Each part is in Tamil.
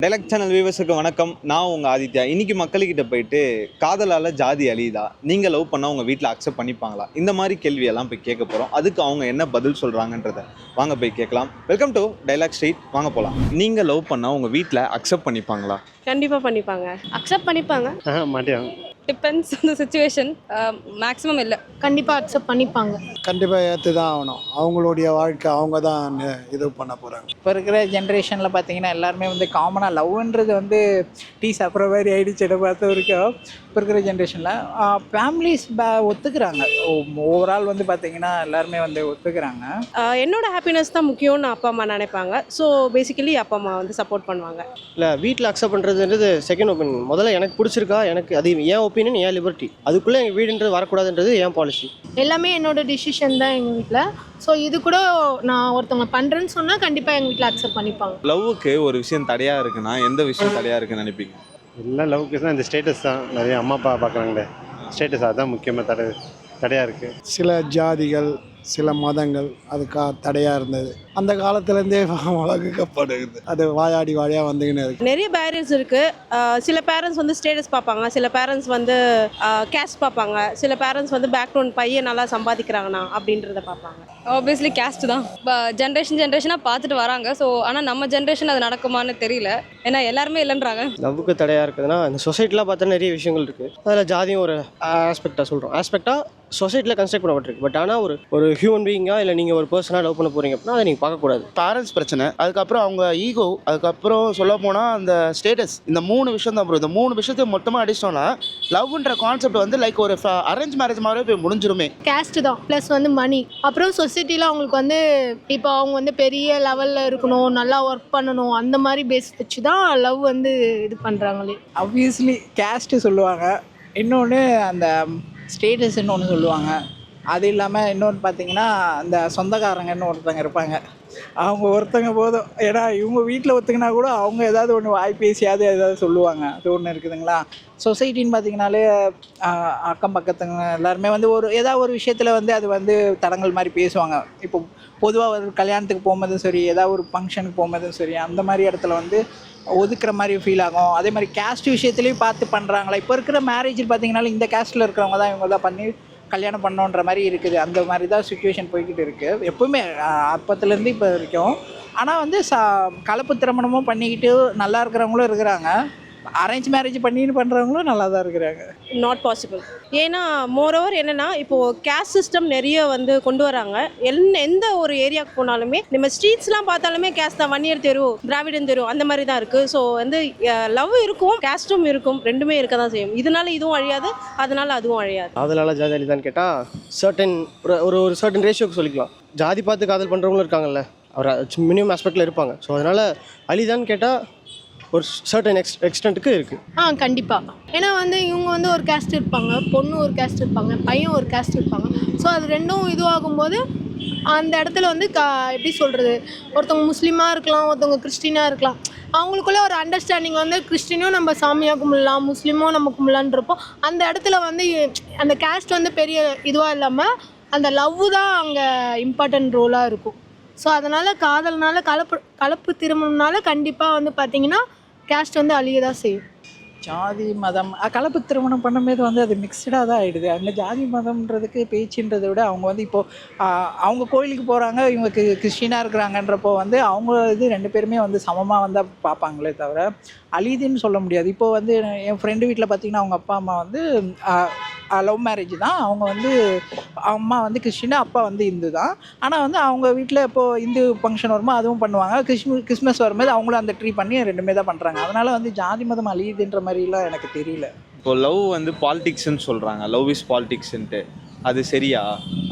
டைலக்ட் சேனல் வியூவர்ஸுக்கு வணக்கம். நான் உங்கள் ஆதித்யா. இன்றைக்கி மக்கள்கிட்ட போயிட்டு காதலால் ஜாதி அழியுதா, நீங்கள் லவ் பண்ணால் உங்கள் வீட்டில் அக்செப்ட் பண்ணிப்பாங்களா, இந்த மாதிரி கேள்வியெல்லாம் போய் கேட்க போகிறோம். அதுக்கு அவங்க என்ன பதில் சொல்கிறாங்கன்றதை வாங்க போய் கேட்கலாம். Welcome to dialogue street. வாங்க போகலாம். நீங்கள் லவ் பண்ணால் உங்கள் வீட்டில் அக்செப்ட் பண்ணிப்பாங்களா? கண்டிப்பாக பண்ணிப்பாங்க. அக்செப்ட் பண்ணிப்பாங்க. மாட்டியாங்க. Depends on the situation. Maximum இல்லை. கண்டிப்பாக அக்செப்ட் பண்ணிப்பாங்க. கண்டிப்பாக ஏற்று தான் ஆகணும். அவங்களுடைய வாழ்க்கை அவங்க தான் இது பண்ண போகிறாங்க. இப்போ இருக்கிற ஜென்ரேஷனில் பார்த்தீங்கன்னா எல்லாருமே வந்து காமனாக லவ்ன்றது வந்து டீ சாப்பிட்ற மாதிரி ஆகிடுச்சு. இதை பார்த்த வரைக்கும் இப்போ இருக்கிற ஜென்ரேஷனில் ஃபேமிலிஸ் ஒத்துக்கிறாங்க. ஓவரால் வந்து பார்த்தீங்கன்னா எல்லாருமே வந்து ஒத்துக்கிறாங்க. என்னோட ஹாப்பினஸ் தான் முக்கியம்னு அப்பா அம்மா நினைப்பாங்க. ஸோ பேசிக்கலி அப்பா அம்மா வந்து சப்போர்ட் பண்ணுவாங்க. இல்லை, வீட்டில் அக்செப்ட் பண்ணுறதுன்றது செகண்ட் ஒப்பீனியன். முதல்ல எனக்கு பிடிச்சிருக்கா, எனக்கு அது என் ஒப்பீனியன், என் லிபர்ட்டி. அதுக்குள்ளே எங்கள் வீடுன்றது வரக்கூடாதுன்றது என் பாலிசி. எல்லாமே என்னோட டிசிஷன் தான் எங்கள் வீட்டில். ஸோ இது கூட நான் ஒருத்தவங்க பண்ணுறேன்னு சொன்னால் கண்டிப்பாக எங்கள் வீட்டில் அக்செப்ட் பண்ணிப்பாங்க. லவ்வுக்கு ஒரு விஷயம் தடையாக இருக்குன்னா எந்த விஷயம் தடையாக இருக்குன்னு நினைப்பீங்க? எல்லாம் லவ்க்கு தான் இந்த ஸ்டேட்டஸ் தான். நிறைய அம்மா அப்பா பார்க்குறாங்களே, ஸ்டேட்டஸ் அதுதான் முக்கியமாக தடையாக இருக்குது. சில ஜாதிகள், சில மதங்கள் அதுக்காக தடையாக இருந்தது. அந்த காலத்துலேருந்தே வளர்க்கப்படுது. அது வாயாடி வாழியாக வந்துக்கின்னு இருக்குது. நிறைய பேரண்ட்ஸ் இருக்குது. சில பேரண்ட்ஸ் வந்து ஸ்டேட்டஸ் பார்ப்பாங்க, சில பேரண்ட்ஸ் வந்து கேஸ்ட் பார்ப்பாங்க, சில பேரண்ட்ஸ் வந்து பேக்ரவுண்ட் பையன் நல்லா சம்பாதிக்கிறாங்கண்ணா அப்படின்றத பார்ப்பாங்க. ஆப்வியஸ்லி கேஸ்ட் தான். இப்போ ஜென்ரேஷனாக பார்த்துட்டு வராங்க. ஸோ ஆனால் நம்ம ஜென்ரேஷன் அது நடக்குமான்னு தெரியல. ஏன்னா எல்லாருமே இல்லைன்றாங்க. லவ்வுக்கு தடையாக இருக்குதுன்னா இந்த சொசைட்டிலாம் பார்த்தா நிறைய விஷயங்கள் இருக்குது. அதில் ஜாதியும் ஒரு ஆஸ்பெக்டாக சொல்கிறோம். ஆஸ்பெக்டாக சொசைட்டியில் கன்ஸ்ட்ரக்ட் பண்ணப்பட்டிருக்கு. பட் ஆனால் ஒரு ஹியூமன் பீயிங்காக இல்லை நீங்கள் ஒரு பர்சனாக லவ் பண்ண போகிறீங்க அப்படின்னா அதை நீங்கள் பார்க்கக்கூடாது. பேரண்ட்ஸ் பிரச்சனை, அதுக்கப்புறம் அவங்க ஈகோ, அதுக்கப்புறம் சொல்ல போனால் அந்த ஸ்டேட்டஸ், இந்த 3 விஷயம் தான் ப்ரோ. இந்த 3 விஷயத்தை மொத்தமாக அடிச்சிட்டோம்னா லவ்ன்ற கான்செப்ட் வந்து லைக் ஒரு அரேஞ்ச் மேரேஜ் மாதிரி போய் முடிஞ்சிருமே. கேஸ்ட் தான் ப்ளஸ் வந்து மணி. அப்புறம் சொசைட்டியில் அவங்களுக்கு வந்து இப்போ அவங்க வந்து பெரிய லெவலில் இருக்கணும், நல்லா ஒர்க் பண்ணணும், அந்த மாதிரி பேஸ் வச்சு தான் லவ் வந்து இது பண்ணுறாங்களே. ஆப்வியஸ்லி கேஸ்ட்டு சொல்லுவாங்க. இன்னொன்று அந்த ஸ்டேட்டஸ்ன்னு ஒன்று சொல்லுவாங்க. அது இல்லாமல் இன்னொன்று பார்த்தீங்கன்னா அந்த சொந்தக்காரங்கன்னு ஒருத்தங்க இருப்பாங்க. அவங்க ஒருத்தங்க போதும். ஏன்னா இவங்க வீட்டில் ஒத்துக்கினா கூட அவங்க ஏதாவது ஒன்று வாய் பேசியாவது ஏதாவது சொல்லுவாங்க. அது ஒன்று இருக்குதுங்களா. சொசைட்டின்னு பார்த்தீங்கன்னாலே அக்கம் பக்கத்துங்க எல்லாருமே வந்து ஏதாவது ஒரு விஷயத்தில் வந்து அது வந்து தடங்கள் மாதிரி பேசுவாங்க. இப்போ பொதுவாக ஒரு கல்யாணத்துக்கு போகும்போதும் சரி, ஏதாவது ஒரு ஃபங்க்ஷனுக்கு போகும்போதும் சரி, அந்த மாதிரி இடத்துல வந்து ஒதுக்குற மாதிரி ஃபீல் ஆகும். அதே மாதிரி கேஸ்ட் விஷயத்துலேயும் பார்த்து பண்ணுறாங்களா. இப்போ இருக்கிற மேரேஜில் பார்த்தீங்கன்னாலும் இந்த கேஸ்ட்டில் இருக்கிறவங்க தான் இவங்க தான் பண்ணி கல்யாணம் பண்ணோன்ற மாதிரி இருக்குது. அந்த மாதிரி தான் சுச்சுவேஷன் போய்கிட்டு இருக்குது எப்போவுமே அப்பத்துலேருந்து இப்போ வரைக்கும். ஆனால் வந்து கலப்பு திருமணமும் பண்ணிக்கிட்டு நல்லா இருக்கிறவங்களும் இருக்கிறாங்க. அரேஞ்ச் மேரேஜ் பண்ணின்னு பண்ணுறவங்களும் நல்லா தான் இருக்கிறாங்க. Not possible. ஏன்னா மோரோவர் என்னென்னா இப்போது கேஸ்ட் சிஸ்டம் நிறைய வந்து கொண்டு வராங்க. எந்த ஒரு ஏரியாவுக்கு போனாலுமே நம்ம ஸ்ட்ரீட்ஸ்லாம் பார்த்தாலுமே கேஸ்ட் தான். வன்னியர் தெரு, திராவிடன் தெரு, அந்த மாதிரி தான் இருக்குது. ஸோ வந்து லவ் இருக்கும், கேஸ்ட்டும் இருக்கும், ரெண்டுமே இருக்க தான் செய்யும். இதனால இதுவும் அழியாது, அதனால அதுவும் அழியாது. அதனால ஜாதி அழிதான்னு கேட்டால் சர்டன் ஒரு சர்டன் ரேஷியோக்கு சொல்லிக்கலாம். ஜாதி பார்த்து காதல் பண்ணுறவங்களும் இருக்காங்கல்ல, அவர் மினிமம் ஆஸ்பெக்டில் இருப்பாங்க. ஸோ அதனால் அழிதான்னு கேட்டால் ஒரு சர்டன் எக்ஸ்டென்ட்டுக்கு இருக்குது. கண்டிப்பாக. ஏன்னா வந்து இவங்க வந்து ஒரு கேஸ்ட் இருப்பாங்க, பொண்ணு ஒரு கேஸ்ட் இருப்பாங்க, பையன் ஒரு கேஸ்ட் இருப்பாங்க. ஸோ அது ரெண்டும் இதுவாகும்போது அந்த இடத்துல வந்து எப்படி சொல்கிறது, ஒருத்தவங்க முஸ்லீமாக இருக்கலாம், ஒருத்தவங்க கிறிஸ்டினாக இருக்கலாம். அவங்களுக்குள்ள ஒரு அண்டர்ஸ்டாண்டிங் வந்து கிறிஸ்டினும் நம்ம சாமியாக கும்பிடலாம், முஸ்லீமும் நம்ம கும்பிடலான்றப்போ அந்த இடத்துல வந்து அந்த கேஸ்ட் வந்து பெரிய இதுவாக இல்லாமல் அந்த லவ் தான் அங்கே இம்பார்ட்டன்ட் ரோலாக இருக்கும். ஸோ அதனால் காதல்னால கலப்பு திருமணம்னால கண்டிப்பாக வந்து பார்த்திங்கன்னா கேஸ்ட் வந்து அழிய தான் செய்யும். ஜாதி மதம் கலப்பு திருமணம் பண்ணும்போது வந்து அது மிக்சடாக தான் ஆகிடுது. அங்கே ஜாதி மதம்ன்றதுக்கு பேச்சுன்றதை விட அவங்க வந்து இப்போது அவங்க கோயிலுக்கு போகிறாங்க, இவங்க கிறிஸ்டினாக இருக்கிறாங்கன்றப்போ வந்து அவங்க இது 2 பேருமே வந்து சமமாக வந்தால் பார்ப்பாங்களே தவிர அழியுதுன்னு சொல்ல முடியாது. இப்போது வந்து என் ஃப்ரெண்டு வீட்டில் பார்த்திங்கன்னா அவங்க அப்பா அம்மா வந்து லவ் மேரேஜ் தான். அவங்க வந்து அம்மா வந்து கிறிஸ்டின், அப்பா வந்து இந்து தான். ஆனால் வந்து அவங்க வீட்டில் இப்போது இந்து ஃபங்க்ஷன் வருமா அதுவும் பண்ணுவாங்க. கிறிஸ்மஸ் வரும்போது அவங்களும் அந்த ட்ரீ பண்ணி 2மே தான் பண்ணுறாங்க. அதனால் வந்து ஜாதி மதம் அழியுதுன்ற மாதிரிலாம் எனக்கு தெரியல. இப்போ லவ் வந்து பாலிடிக்ஸ்ன்னு சொல்கிறாங்க, லவ் இஸ் பாலிடிக்ஸ்ன்ட்டு. அது சரியா?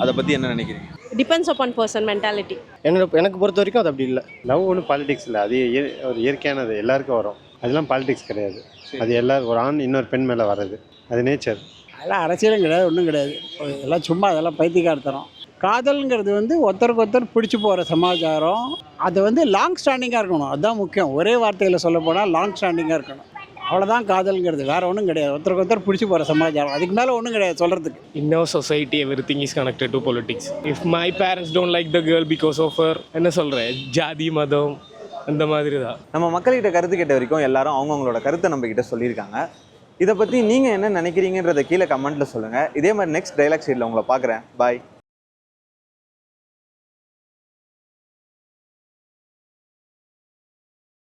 அதை பற்றி என்ன நினைக்கிறீங்க? Depends upon person mentality. எனக்கு பொறுத்த வரைக்கும் அது அப்படி இல்லை. லவ் ஒன்றும் பாலிடிக்ஸ் இல்லை. அது ஒரு இயற்கையானது, எல்லாருக்கும் வரும். அதெல்லாம் பாலிடிக்ஸ் கிடையாது. அது எல்லாரும் ஒரு ஆண் இன்னொரு பெண் மேலே வர்றது, அது நேச்சர். அதெல்லாம் அரசியலும் கிடையாது, ஒன்றும் கிடையாது. எல்லாம் சும்மா அதெல்லாம் பைத்தியக்காரத்தனம். காதல்ங்கிறது வந்து ஒருத்தருக்கு ஒருத்தர் பிடிச்சி போகிற சமாச்சாரம். அது வந்து லாங் ஸ்டாண்டிங்காக இருக்கணும், அதுதான் முக்கியம். ஒரே வார்த்தையில் சொல்ல போனால் லாங் ஸ்டாண்டிங்காக இருக்கணும். அவ்வளோதான் காதல்ங்கிறது, வேறு ஒன்றும் கிடையாது. ஒருத்தருக்கு ஒருத்தர் பிடிச்சி போகிற சமாச்சாரம், அதுக்கு மேலே ஒன்றும் கிடையாது சொல்கிறதுக்கு. In our society, everything is connected to politics. If my parents don't like the girl because of her, என்ன சொல்கிறேன், ஜாதி மதம் அந்த மாதிரி தான். நம்ம மக்கள்கிட்ட கருத்து கேட்ட வரைக்கும் எல்லாரும் அவங்கவுங்களோட கருத்தை நம்ம கிட்ட சொல்லியிருக்காங்க. இதை பற்றி நீங்கள் என்ன நினைக்கிறீங்கன்றதை கீழே கமெண்ட்டில் சொல்லுங்கள். இதே மாதிரி நெக்ஸ்ட் டைலாக் சைடில் உங்களை பார்க்குறேன். பாய்.